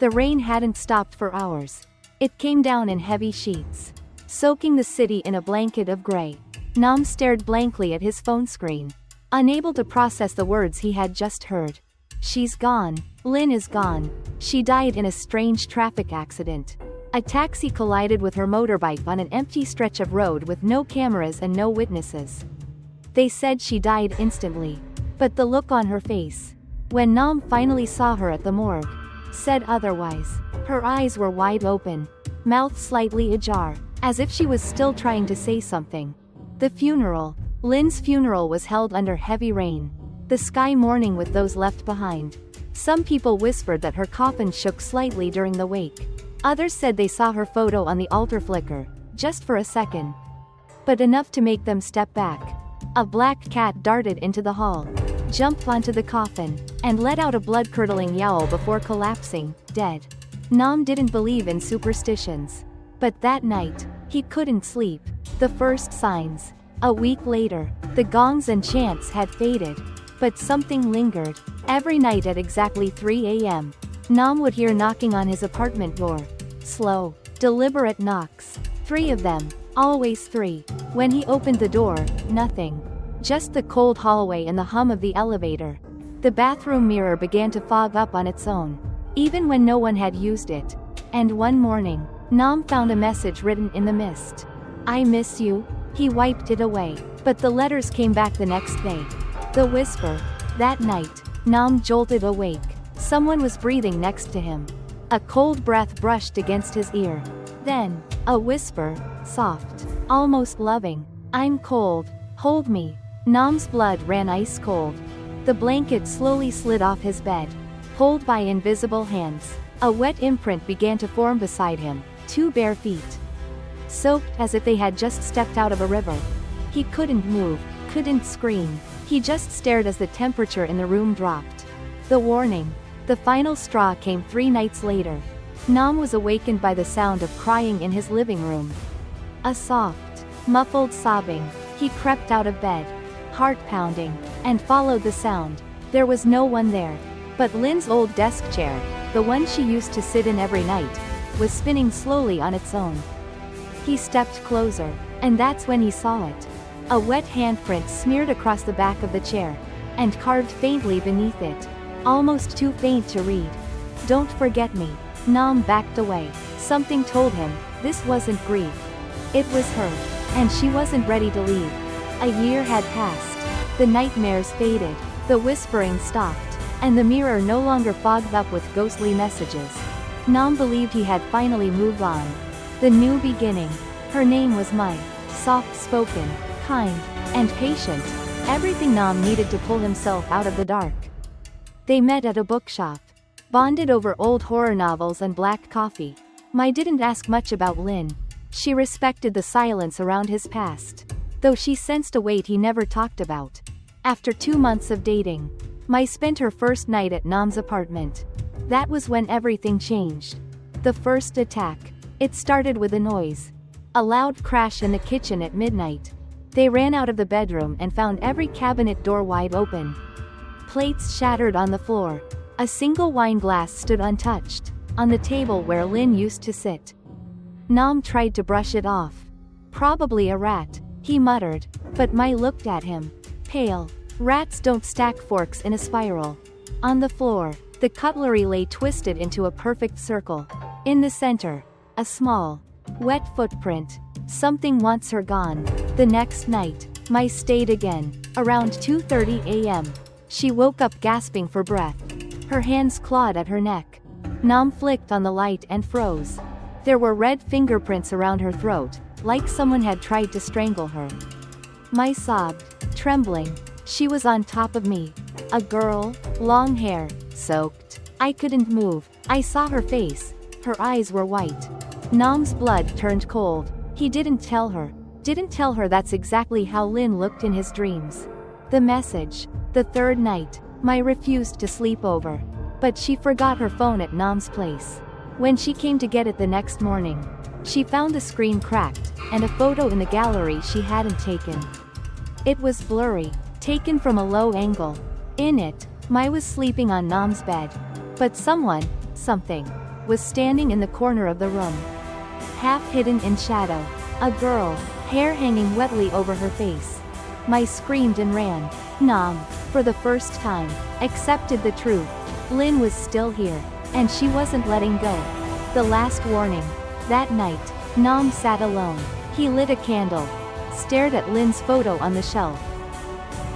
The rain hadn't stopped for hours. It came down in heavy sheets, soaking the city in a blanket of gray. Nam stared blankly at his phone screen, unable to process the words he had just heard. She's gone. Lynn is gone. She died in a strange traffic accident. A taxi collided with her motorbike on an empty stretch of road with no cameras and no witnesses. They said she died instantly, but the look on her face, when Nam finally saw her at the morgue, said otherwise. Her eyes were wide open, mouth slightly ajar, as if she was still trying to say something. The funeral. Lynn's funeral was held under heavy rain, the sky mourning with those left behind. Some people whispered that her coffin shook slightly during the wake. Others said they saw her photo on the altar flicker, just for a second, but enough to make them step back. A black cat darted into the hall, jumped onto the coffin, and let out a blood-curdling yowl before collapsing, dead. Nam didn't believe in superstitions, but that night, he couldn't sleep. The first signs. A week later, the gongs and chants had faded, but something lingered. Every night at exactly 3 a.m., Nam would hear knocking on his apartment door. Slow, deliberate knocks. 3 of them, always 3. When he opened the door, nothing. Just the cold hallway and the hum of the elevator. The bathroom mirror began to fog up on its own, even when no one had used it. And one morning, Nam found a message written in the mist. I miss you. He wiped it away, but the letters came back the next day. The whisper. That night, Nam jolted awake. Someone was breathing next to him. A cold breath brushed against his ear. Then, a whisper, soft, almost loving. I'm cold. Hold me. Nam's blood ran ice cold. The blanket slowly slid off his bed, pulled by invisible hands. A wet imprint began to form beside him, 2 bare feet, soaked as if they had just stepped out of a river. He couldn't move, couldn't scream. He just stared as the temperature in the room dropped. The warning. The final straw came 3 nights later. Nam was awakened by the sound of crying in his living room. A soft, muffled sobbing. He crept out of bed, heart pounding, and followed the sound. There was no one there, but Lynn's old desk chair, the one she used to sit in every night, was spinning slowly on its own. He stepped closer, and that's when he saw it. A wet handprint smeared across the back of the chair, and carved faintly beneath it, almost too faint to read. Don't forget me. Nam backed away. Something told him, this wasn't grief. It was her, and she wasn't ready to leave. A year had passed. The nightmares faded, the whispering stopped, and the mirror no longer fogged up with ghostly messages. Nam believed he had finally moved on. The new beginning. Her name was Mai. Soft-spoken, kind, and patient. Everything Nam needed to pull himself out of the dark. They met at a bookshop, bonded over old horror novels and black coffee. Mai didn't ask much about Lynn. She respected the silence around his past, though she sensed a weight he never talked about. After 2 months of dating, Mai spent her first night at Nam's apartment. That was when everything changed. The first attack. It started with a noise. A loud crash in the kitchen at midnight. They ran out of the bedroom and found every cabinet door wide open. Plates shattered on the floor. A single wine glass stood untouched, on the table where Lynn used to sit. Nam tried to brush it off. Probably a rat, he muttered, but Mai looked at him, pale. Rats don't stack forks in a spiral. On the floor, the cutlery lay twisted into a perfect circle. In the center, a small, wet footprint. Something wants her gone. The next night, Mai stayed again. Around 2:30 a.m., she woke up gasping for breath. Her hands clawed at her neck. Nam flicked on the light and froze. There were red fingerprints around her throat, like someone had tried to strangle her. Mai sobbed, trembling. She was on top of me. A girl, long hair, soaked. I couldn't move. I saw her face. Her eyes were white. Nam's blood turned cold. He didn't tell her that's exactly how Lynn looked in his dreams. The message. The third night, Mai refused to sleep over. But she forgot her phone at Nam's place. When she came to get it the next morning, she found the screen cracked, and a photo in the gallery she hadn't taken. It was blurry, taken from a low angle. In it, Mai was sleeping on Nam's bed. But something, was standing in the corner of the room. Half hidden in shadow. A girl, hair hanging wetly over her face. Mai screamed and ran. Nam, for the first time, accepted the truth. Lin was still here, and she wasn't letting go. The last warning. That night, Nam sat alone. He lit a candle, stared at Lin's photo on the shelf.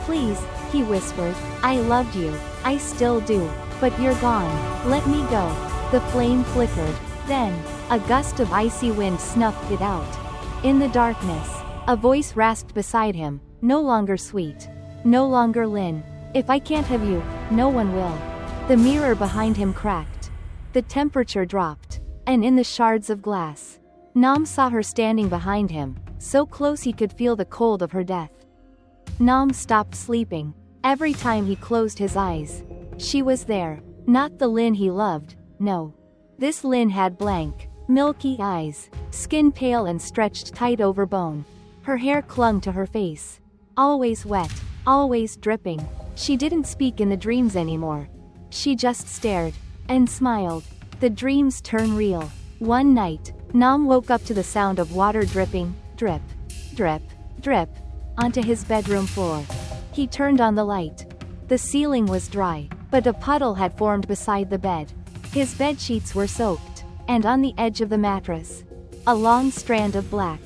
"Please," he whispered, "I loved you, I still do, but you're gone, let me go." The flame flickered, then, a gust of icy wind snuffed it out. In the darkness, a voice rasped beside him, no longer sweet. No longer Lin. "If I can't have you, no one will." The mirror behind him cracked. The temperature dropped. And in the shards of glass, Nam saw her standing behind him, so close he could feel the cold of her death. Nam stopped sleeping. Every time he closed his eyes, she was there. Not the Lin he loved, no. This Lin had blank, milky eyes, skin pale and stretched tight over bone. Her hair clung to her face. Always wet, always dripping. She didn't speak in the dreams anymore. She just stared, and smiled. The dreams turn real. One night, Nam woke up to the sound of water dripping, drip, drip, drip, onto his bedroom floor. He turned on the light. The ceiling was dry, but a puddle had formed beside the bed. His bed sheets were soaked, and on the edge of the mattress, a long strand of black,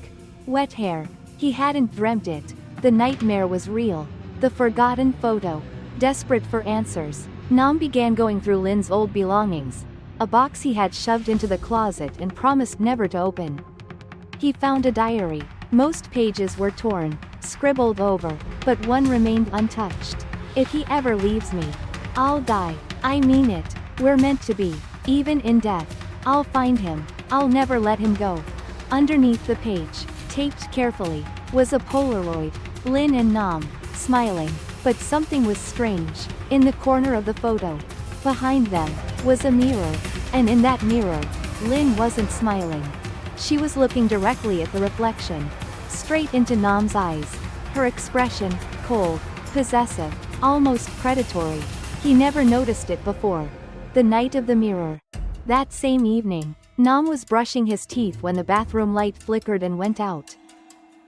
wet hair. He hadn't dreamt it. The nightmare was real. The forgotten photo. Desperate for answers, Nam began going through Lin's old belongings. A box he had shoved into the closet and promised never to open. He found a diary. Most pages were torn, scribbled over, but one remained untouched. "If he ever leaves me, I'll die. I mean it. We're meant to be. Even in death, I'll find him. I'll never let him go." Underneath the page, taped carefully, was a Polaroid. Lin and Nam, smiling, but something was strange. In the corner of the photo, behind them, was a mirror, and in that mirror, Lin wasn't smiling. She was looking directly at the reflection, straight into Nam's eyes. Her expression, cold, possessive, almost predatory. He never noticed it before. The night of the mirror. That same evening, Nam was brushing his teeth when the bathroom light flickered and went out.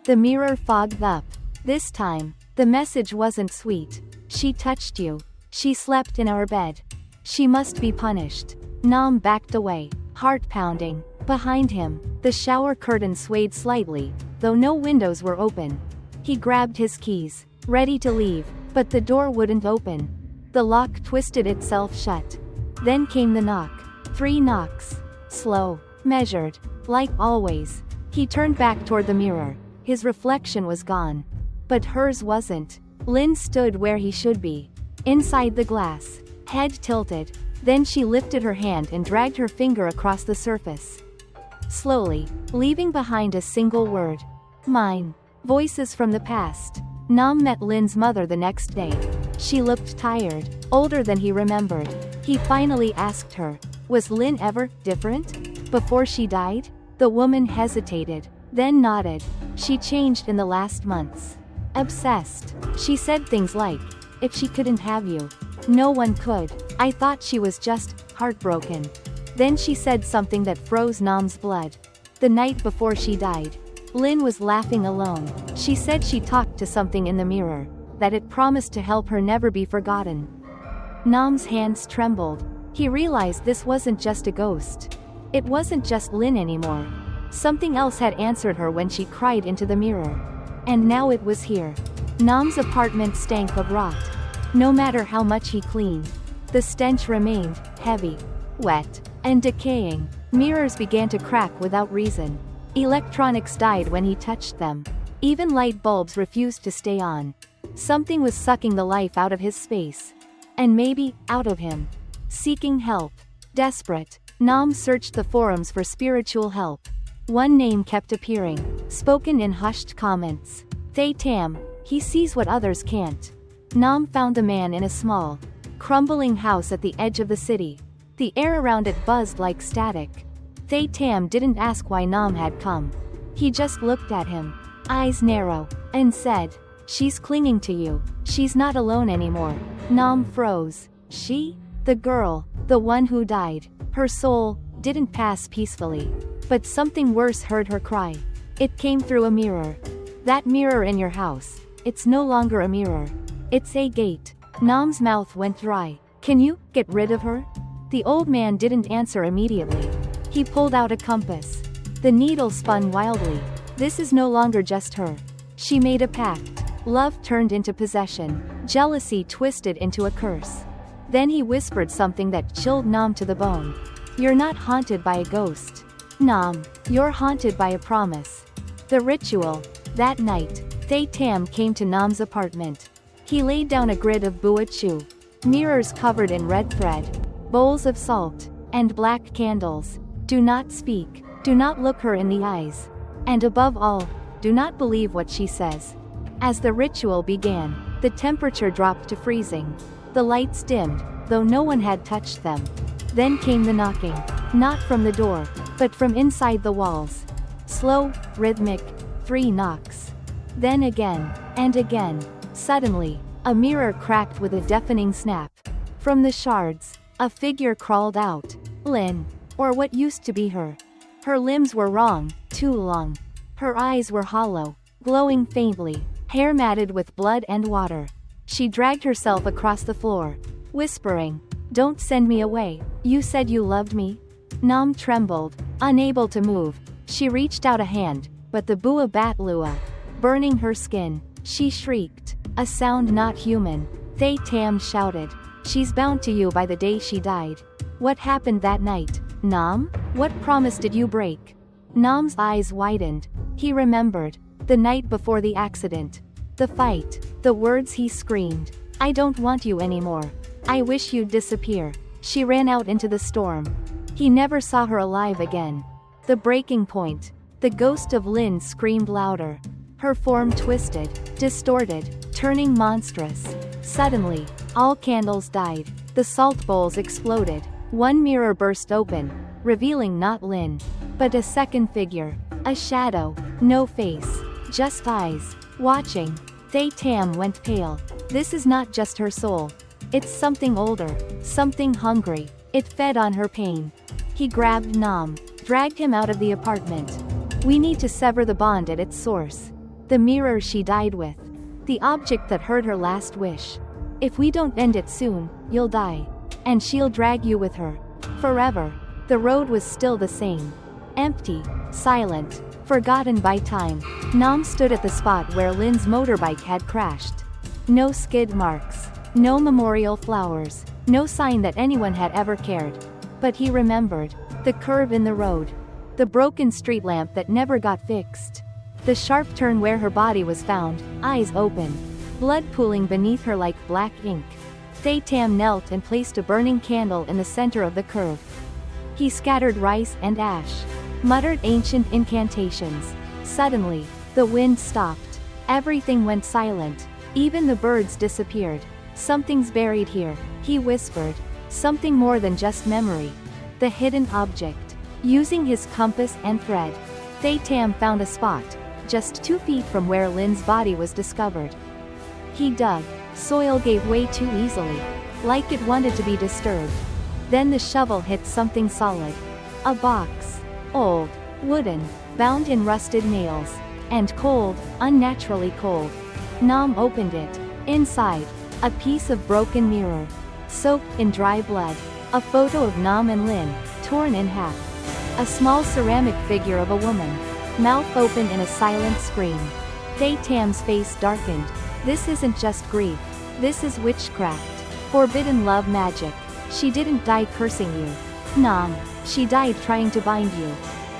The mirror fogged up. This time, the message wasn't sweet. "She touched you. She slept in our bed. She must be punished." Nam backed away, heart pounding. Behind him, the shower curtain swayed slightly, though no windows were open. He grabbed his keys, ready to leave, but the door wouldn't open. The lock twisted itself shut. Then came the knock. 3 knocks. Slow, measured, like always. He turned back toward the mirror. His reflection was gone. But hers wasn't. Lin stood where he should be, inside the glass, head tilted. Then she lifted her hand and dragged her finger across the surface. Slowly, leaving behind a single word. "Mine." Voices from the past. Nam met Lin's mother the next day. She looked tired, older than he remembered. He finally asked her, "Was Lin ever different before she died?" The woman hesitated, then nodded. "She changed in the last months. Obsessed. She said things like, 'If she couldn't have you, no one could.' I thought she was just heartbroken." Then she said something that froze Nam's blood. The night before she died, Lin was laughing alone. She said she talked to something in the mirror, that it promised to help her never be forgotten. Nam's hands trembled. He realized this wasn't just a ghost. It wasn't just Lin anymore. Something else had answered her when she cried into the mirror. And now it was here. Nam's apartment stank of rot. No matter how much he cleaned, the stench remained, heavy, wet, and decaying. Mirrors began to crack without reason. Electronics died when he touched them. Even light bulbs refused to stay on. Something was sucking the life out of his space. And maybe, out of him. Seeking help. Desperate, Nam searched the forums for spiritual help. One name kept appearing, spoken in hushed comments. Thay Tam. He sees what others can't. Nam found the man in a small, crumbling house at the edge of the city. The air around it buzzed like static. Thay Tam didn't ask why Nam had come. He just looked at him, eyes narrow, and said, "She's clinging to you. She's not alone anymore." Nam froze. She? The girl, the one who died. Her soul, didn't pass peacefully. But something worse heard her cry. It came through a mirror. That mirror in your house. It's no longer a mirror. It's a gate. Nam's mouth went dry. Can you get rid of her? The old man didn't answer immediately. He pulled out a compass. The needle spun wildly. This is no longer just her. She made a pact. Love turned into possession. Jealousy twisted into a curse. Then he whispered something that chilled Nam to the bone. You're not haunted by a ghost. Nam, you're haunted by a promise. The ritual. That night, Thay Tam came to Nam's apartment. He laid down a grid of bua chu. Mirrors covered in red thread. Bowls of salt. And black candles. Do not speak. Do not look her in the eyes. And above all, do not believe what she says. As the ritual began, the temperature dropped to freezing. The lights dimmed, though no one had touched them. Then came the knocking. Not from the door, but from inside the walls. Slow, rhythmic, 3 knocks. Then again, and again. Suddenly, a mirror cracked with a deafening snap. From the shards, a figure crawled out. Lin, or what used to be her. Her limbs were wrong, too long. Her eyes were hollow, glowing faintly, hair matted with blood and water. She dragged herself across the floor, whispering, "Don't send me away, you said you loved me?" Nam trembled, unable to move. She reached out a hand, but the bua batlua, burning her skin. She shrieked, a sound not human. Thay Tam shouted, "She's bound to you by the day she died." What happened that night, Nam? What promise did you break? Nam's eyes widened. He remembered. The night before the accident. The fight. The words he screamed. "I don't want you anymore. I wish you'd disappear." She ran out into the storm. He never saw her alive again. The breaking point. The ghost of Lin screamed louder. Her form twisted, distorted, turning monstrous. Suddenly, all candles died. The salt bowls exploded. One mirror burst open, revealing not Lin, but a second figure. A shadow. No face. Just eyes. Watching. Thay Tam went pale. This is not just her soul. It's something older. Something hungry. It fed on her pain. He grabbed Nam, dragged him out of the apartment. We need to sever the bond at its source. The mirror she died with. The object that heard her last wish. If we don't end it soon, you'll die. And she'll drag you with her. Forever. The road was still the same. Empty. Silent. Forgotten by time. Nam stood at the spot where Lin's motorbike had crashed. No skid marks. No memorial flowers. No sign that anyone had ever cared. But he remembered. The curve in the road. The broken street lamp that never got fixed. The sharp turn where her body was found, eyes open. Blood pooling beneath her like black ink. Thay Tam knelt and placed a burning candle in the center of the curve. He scattered rice and ash. Muttered ancient incantations. Suddenly, the wind stopped. Everything went silent. Even the birds disappeared. Something's buried here, he whispered. Something more than just memory. The hidden object. Using his compass and thread, Thay Tam found a spot, just 2 feet from where Lin's body was discovered. He dug. Soil gave way too easily, like it wanted to be disturbed. Then the shovel hit something solid. A box. Old. Wooden. Bound in rusted nails. And cold, unnaturally cold. Nam opened it. Inside, a piece of broken mirror. Soaked in dry blood. A photo of Nam and Lin, torn in half. A small ceramic figure of a woman. Mouth open in a silent scream. Thay Tam's face darkened. This isn't just grief. This is witchcraft. Forbidden love magic. She didn't die cursing you. Nam. She died trying to bind you.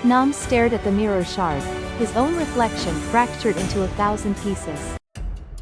Nam stared at the mirror shard. His own reflection fractured into 1,000 pieces.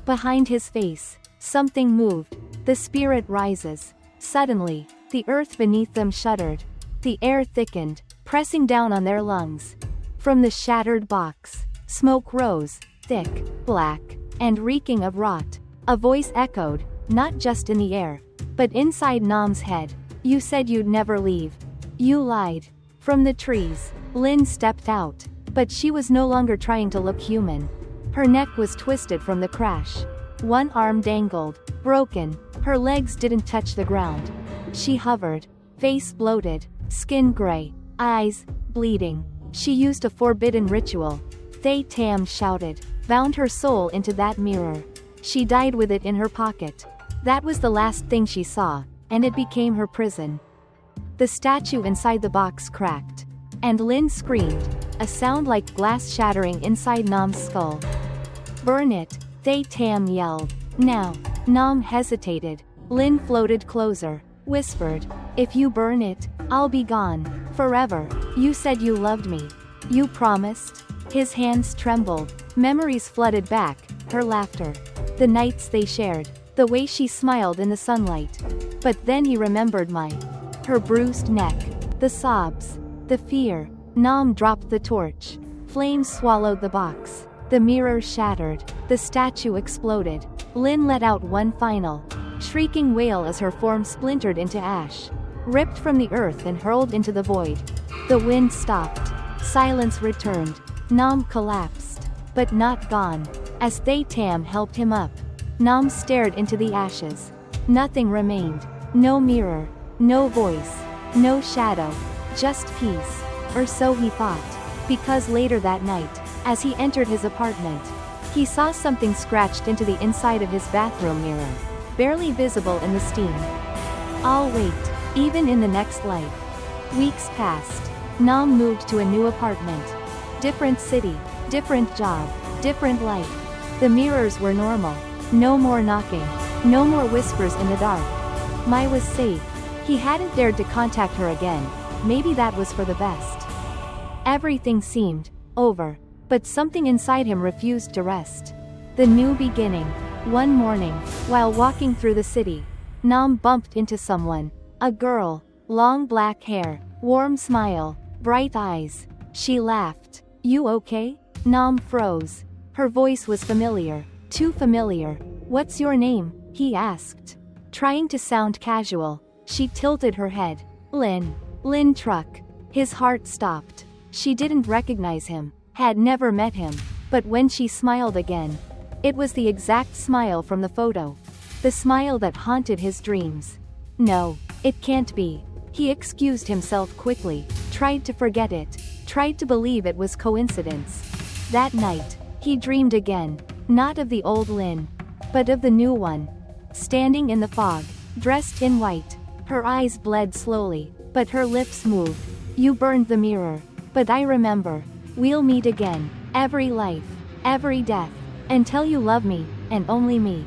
Behind his face, something moved. The spirit rises. Suddenly, the earth beneath them shuddered. The air thickened, pressing down on their lungs. From the shattered box, smoke rose, thick, black, and reeking of rot. A voice echoed, not just in the air, but inside Nam's head. You said you'd never leave. You lied. From the trees, Lin stepped out, but she was no longer trying to look human. Her neck was twisted from the crash. One arm dangled, broken. Her legs didn't touch the ground. She hovered, face bloated, skin gray. eyes bleeding. She used a forbidden ritual. Thay Tam shouted, bound her soul into that mirror. She died with it in her pocket. That was the last thing she saw, and it became her prison. The statue inside the box cracked. And Lin screamed, a sound like glass shattering inside Nam's skull. Burn it, Thay Tam yelled. Now. Nam hesitated. Lin floated closer, whispered, if you burn it, I'll be gone. Forever. You said you loved me. You promised? His hands trembled. Memories flooded back, her laughter. The nights they shared. The way she smiled in the sunlight. But then he remembered her bruised neck. The sobs. The fear. Nam dropped the torch. Flames swallowed the box. The mirror shattered. The statue exploded. Lin let out one final, shrieking wail as her form splintered into ash. Ripped from the earth and hurled into the void. The wind stopped. Silence returned. Nam collapsed. But not gone. As Thay Tam helped him up, Nam stared into the ashes. Nothing remained. No mirror. No voice. No shadow. Just peace. Or so he thought. Because later that night, as he entered his apartment, he saw something scratched into the inside of his bathroom mirror, barely visible in the steam. I'll wait, even in the next life. Weeks passed. Nam moved to a new apartment. Different city, different job, different life. The mirrors were normal. No more knocking. No more whispers in the dark. Mai was safe. He hadn't dared to contact her again. Maybe that was for the best. Everything seemed over. But something inside him refused to rest. The new beginning. One morning, while walking through the city, Nam bumped into someone. A girl. Long black hair. Warm smile. Bright eyes. She laughed. You okay? Nam froze. Her voice was familiar. Too familiar. What's your name? He asked. Trying to sound casual, she tilted her head. Lin. Lin Truck. His heart stopped. She didn't recognize him. Had never met him, but when she smiled again, it was the exact smile from the photo. The smile that haunted his dreams. No, it can't be. He excused himself quickly, tried to forget it, tried to believe it was coincidence. That night, he dreamed again, not of the old Lin, but of the new one. Standing in the fog, dressed in white, her eyes bled slowly, but her lips moved. You burned the mirror, but I remember. We'll meet again, every life, every death, until you love me, and only me.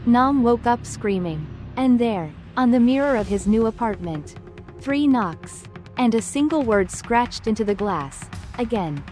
Nam woke up screaming. And there, on the mirror of his new apartment, 3 knocks, and a single word scratched into the glass. Again.